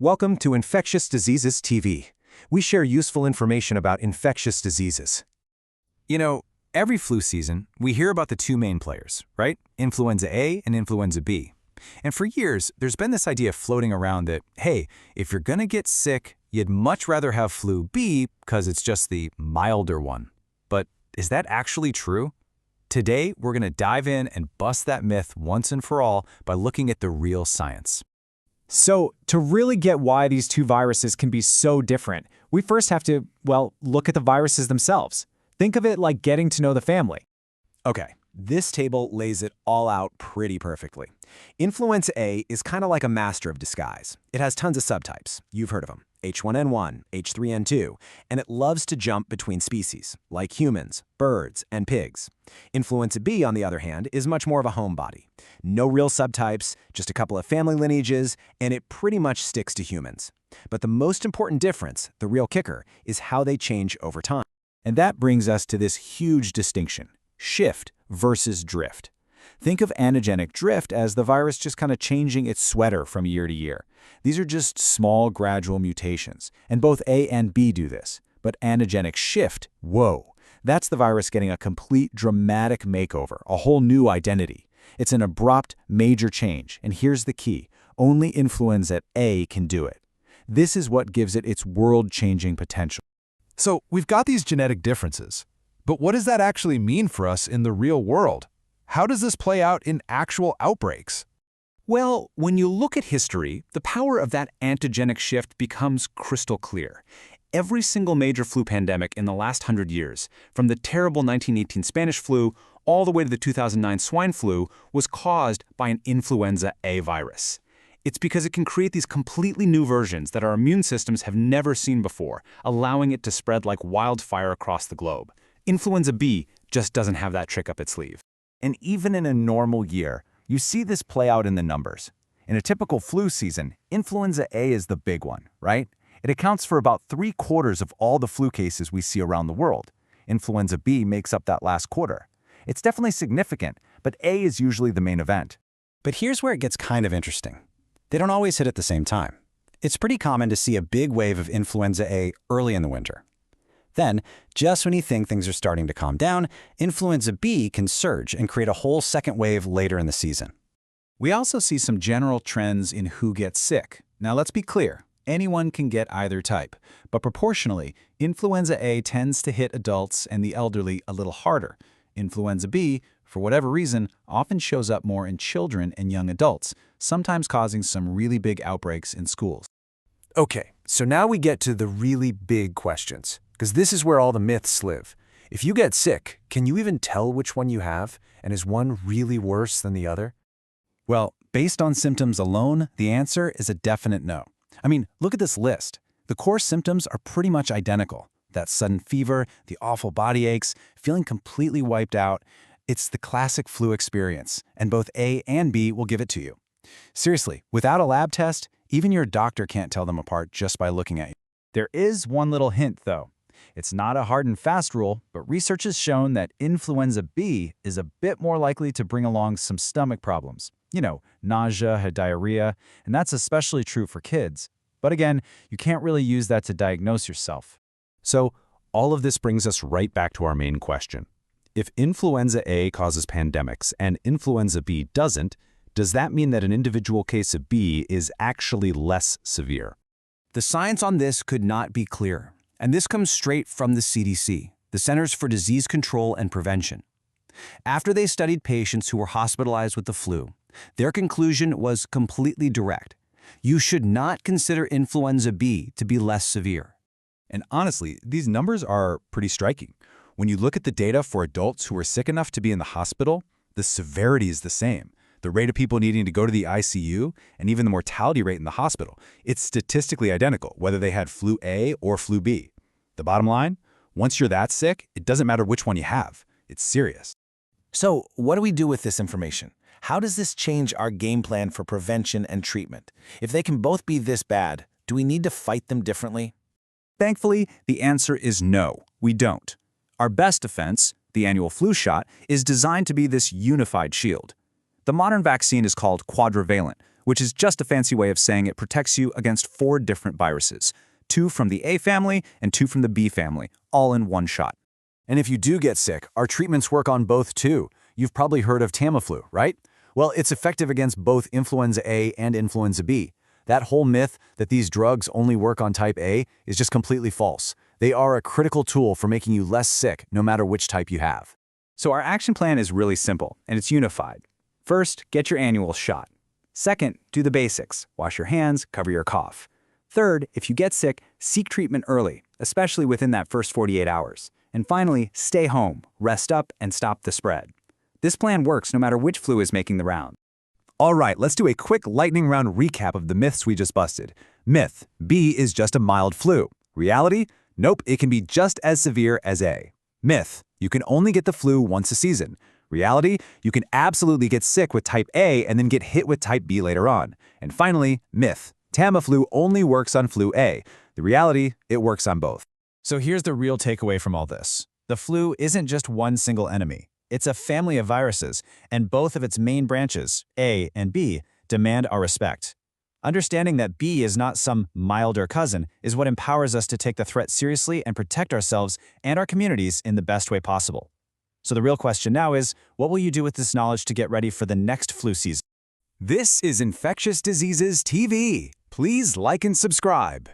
Welcome to Infectious Diseases TV. We share useful information about infectious diseases. You know, every flu season, we hear about the two main players, right? Influenza A and Influenza B. And for years, there's been this idea floating around that, hey, if you're gonna get sick, you'd much rather have flu B because it's just the milder one. But is that actually true? Today, we're gonna dive in and bust that myth once and for all by looking at the real science. So, to really get why these two viruses can be so different, we first have to, look at the viruses themselves. Think of it like getting to know the family. Okay, this table lays it all out pretty perfectly. Influenza A is kind of like a master of disguise. It has tons of subtypes. You've heard of them. H1N1, H3N2, and it loves to jump between species, like humans, birds, and pigs. Influenza B, on the other hand, is much more of a homebody. No real subtypes, just a couple of family lineages, and it pretty much sticks to humans. But the most important difference, the real kicker, is how they change over time. And that brings us to this huge distinction: shift versus drift. Think of antigenic drift as the virus just kind of changing its sweater from year to year. These are just small, gradual mutations, and both A and B do this. But antigenic shift, whoa, that's the virus getting a complete dramatic makeover, a whole new identity. It's an abrupt, major change, and here's the key: only influenza A can do it. This is what gives it its world-changing potential. So we've got these genetic differences, but what does that actually mean for us in the real world? How does this play out in actual outbreaks? Well, when you look at history, the power of that antigenic shift becomes crystal clear. Every single major flu pandemic in the last 100 years, from the terrible 1918 Spanish flu all the way to the 2009 swine flu, was caused by an influenza A virus. It's because it can create these completely new versions that our immune systems have never seen before, allowing it to spread like wildfire across the globe. Influenza B just doesn't have that trick up its sleeve. And even in a normal year, you see this play out in the numbers. In a typical flu season, influenza A is the big one, right? It accounts for about 3/4 of all the flu cases we see around the world. Influenza B makes up that last quarter. It's definitely significant, but A is usually the main event. But here's where it gets kind of interesting. They don't always hit at the same time. It's pretty common to see a big wave of influenza A early in the winter. Then, just when you think things are starting to calm down, influenza B can surge and create a whole second wave later in the season. We also see some general trends in who gets sick. Now let's be clear, anyone can get either type, but proportionally, influenza A tends to hit adults and the elderly a little harder. Influenza B, for whatever reason, often shows up more in children and young adults, sometimes causing some really big outbreaks in schools. Okay, so now we get to the really big questions, because this is where all the myths live. If you get sick, can you even tell which one you have? And is one really worse than the other? Well, based on symptoms alone, the answer is a definite no. I mean, look at this list. The core symptoms are pretty much identical. That sudden fever, the awful body aches, feeling completely wiped out. It's the classic flu experience, and both A and B will give it to you. Seriously, without a lab test, even your doctor can't tell them apart just by looking at you. There is one little hint, though. It's not a hard and fast rule, but research has shown that influenza B is a bit more likely to bring along some stomach problems. You know, nausea, diarrhea, and that's especially true for kids. But again, you can't really use that to diagnose yourself. So all of this brings us right back to our main question. If influenza A causes pandemics and influenza B doesn't, does that mean that an individual case of B is actually less severe? The science on this could not be clearer. And this comes straight from the CDC, the Centers for Disease Control and Prevention. After they studied patients who were hospitalized with the flu, their conclusion was completely direct. You should not consider influenza B to be less severe. And honestly, these numbers are pretty striking. When you look at the data for adults who are sick enough to be in the hospital, the severity is the same. The rate of people needing to go to the ICU, and even the mortality rate in the hospital, it's statistically identical, whether they had flu A or flu B. The bottom line, once you're that sick, it doesn't matter which one you have. It's serious. So, what do we do with this information? How does this change our game plan for prevention and treatment? If they can both be this bad, do we need to fight them differently? Thankfully, the answer is no, we don't. Our best defense, the annual flu shot, is designed to be this unified shield. The modern vaccine is called quadrivalent, which is just a fancy way of saying it protects you against 4 different viruses, 2 from the A family and 2 from the B family, all in one shot. And if you do get sick, our treatments work on both too. You've probably heard of Tamiflu, right? Well, it's effective against both influenza A and influenza B. That whole myth that these drugs only work on type A is just completely false. They are a critical tool for making you less sick, no matter which type you have. So our action plan is really simple, and it's unified. First, get your annual shot. Second, do the basics. Wash your hands, cover your cough. Third, if you get sick, seek treatment early, especially within that first 48 hours. And finally, stay home, rest up, and stop the spread. This plan works no matter which flu is making the round. All right, let's do a quick lightning round recap of the myths we just busted. Myth: B is just a mild flu. Reality: nope, it can be just as severe as A. Myth: you can only get the flu once a season. Reality: you can absolutely get sick with type A and then get hit with type B later on. And finally, myth: Tamiflu only works on flu A. The reality: it works on both. So here's the real takeaway from all this. The flu isn't just one single enemy. It's a family of viruses, and both of its main branches, A and B, demand our respect. Understanding that B is not some milder cousin is what empowers us to take the threat seriously and protect ourselves and our communities in the best way possible. So the real question now is, what will you do with this knowledge to get ready for the next flu season? This is Infectious Diseases TV. Please like and subscribe.